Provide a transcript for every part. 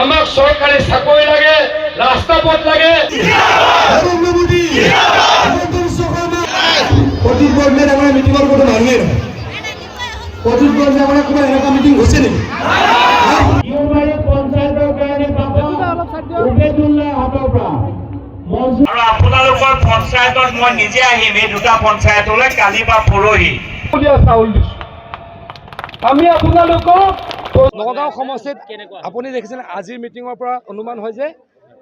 আমাক সরকারি চাকরি লাগে, রাস্তা পথ লাগে। অতীত পর্যায়ে আমরা মিটিংয়ের কোনো মানুষের অতীত পর্যায়ে আমরা কোনো এলাকা মিটিং হচ্ছে নাকি? পঞ্চায়তৰ কাৰণে উবেদুল্লাহ হাতৰ পৰা আৰু আপোনালোকৰ পঞ্চায়তত মই নিজে আহিম এই দুটা পঞ্চায়তলৈ কালি বা পৰহি চাউল দিছো। আমি আপোনালোকক নগাঁও সমষ্টিত আপুনি দেখিছে আজিৰ মিটিঙৰ পৰা অনুমান হয় যে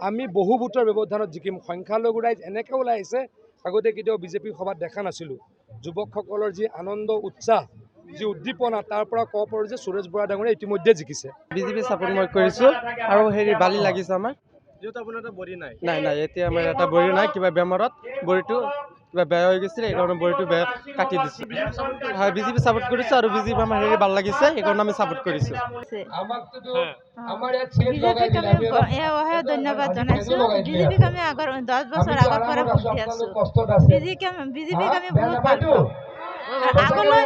আমি বহু ভোটৰ ব্যৱধানত জিকিম। সংখ্যালঘু ৰাইজ এনেকৈ ওলাই আহিছে, আগতে কেতিয়াও বিজেপি সভাত দেখা নাছিলোঁ। যুৱকসকলৰ যি আনন্দ উৎসাহ, যি উদ্দীপনা, তাৰ পৰা ক'ব পাৰোঁ যে সুৰেশ বৰা ডাঙৰীয়া ইতিমধ্যে জিকিছে। বিজেপি ছাপোৰ্ট মই কৰিছোঁ আৰু হেৰি বালি লাগিছে আমাৰ। যিহেতু আপোনাৰ এটা বডি নাই। নাই এতিয়া আমাৰ এটা বড়ি নাই, কিবা বেমাৰত বড়িটো কিবা বেয়া হৈ গৈছিলে, সেইকাৰণে বড়িটো বেয়া কাটি দিছোঁ। হয়, বিজেপি ছাপোৰ্ট কৰিছোঁ আৰু বিজেপি আমাৰ হেৰি ভাল লাগিছে, সেইকাৰণে আমি ছাপোৰ্ট কৰিছোঁ। ধন্যবাদ জনাইছোঁ। বিজেপিক আমি আগৰ 10 বছৰ আগৰ পৰা ভোট দি আছোঁ। বিজেপিক আমি বহুত ভাল পাওঁ। আগলৈ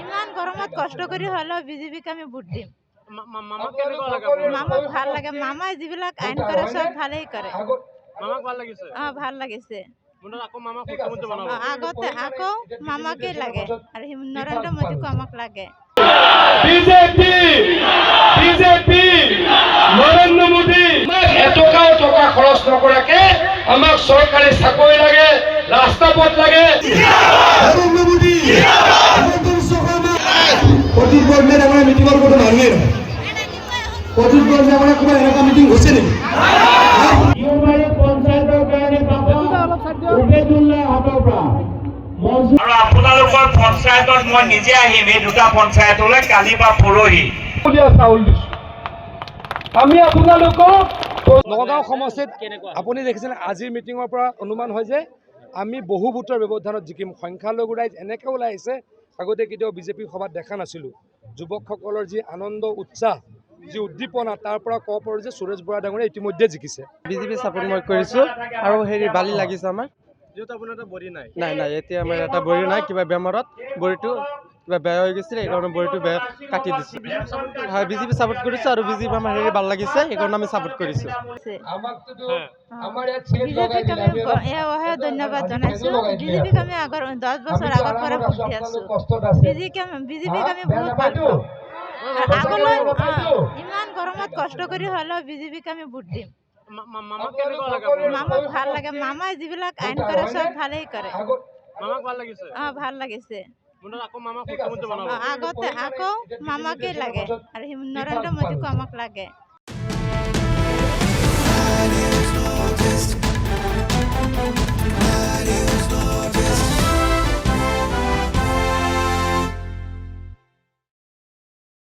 ইমান গৰমত কষ্ট কৰি হ'লেও বিজেপিক আমি ভোট দিম। মামাক ভাল লাগে। মামাই যিবিলাক আইন কৰে চব ভালেই কৰে। ভাল লাগিছে। আগতে আকৌ মামাকে লাগে আৰু নৰেন্দ্ৰ মোদীকো আমাক লাগে। বিজেপি নৰেন্দ্ৰ মোদী এটকাও টকা খৰচ নকৰাকে আমাক সরকারি চাকরি লাগে, রাস্তা পথ লাগে। অতীত পর্যায়ে আমরা মিটিংয়ের কোনো মানুষের অতীত পর্যায়ে আমরা কোনো এলাকা মিটিং হচ্ছে নাকি? পঞ্চায়তৰ কাৰণে উবেদুল্লাহ হাতৰ পৰা আৰু আপোনালোকৰ পঞ্চায়তত মই নিজে আহিম এই দুটা পঞ্চায়তলৈ কালি বা পৰহি চাউল দিছো। আমি আপোনালোকক নগাঁও সমষ্টিত আপুনি দেখিছে আজিৰ মিটিঙৰ পৰা অনুমান হয় যে আমি বহু ভোটৰ ব্যৱধানত জিকিম। সংখ্যালঘু ৰাইজ এনেকৈ ওলাই আহিছে, আগতে কেতিয়াও বিজেপি সভাত দেখা নাছিলোঁ। যুৱকসকলৰ যি আনন্দ উৎসাহ, যি উদ্দীপনা, তাৰ পৰা ক'ব পাৰোঁ যে সুৰেশ বৰা ডাঙৰীয়া ইতিমধ্যে জিকিছে। বিজেপি ছাপোৰ্ট মই কৰিছোঁ আৰু হেৰি বালি লাগিছে আমাৰ। যিহেতু আপোনাৰ এটা বডি নাই। নাই এতিয়া আমাৰ এটা বড়ি নাই, কিবা বেমাৰত বড়িটো কিবা বেয়া হৈ গৈছিলে, সেইকাৰণে বড়িটো বেয়া কাটি দিছোঁ। হয়, বিজেপি ছাপোৰ্ট কৰিছোঁ আৰু বিজেপি আমাৰ হেৰি ভাল লাগিছে, সেইকাৰণে আমি ছাপোৰ্ট কৰিছোঁ। বিজেপিক আমি ধন্যবাদ জনাইছোঁ। বিজেপিক আমি আগৰ 10 বছৰ আগৰ পৰা ভোট দি আছোঁ। বিজেপিক আমি বহুত ভাল পাওঁ। আগলৈ ইমান গৰমত কষ্ট কৰি হ'লেও বিজেপিক আমি ভোট দিম। মামাক ভাল লাগে। মামাই যিবিলাক আইন কৰে চব ভালেই কৰে। ভাল লাগিছে। আগতে আকৌ মামাকে লাগে আৰু নৰেন্দ্ৰ মোদীকো আমাক লাগে।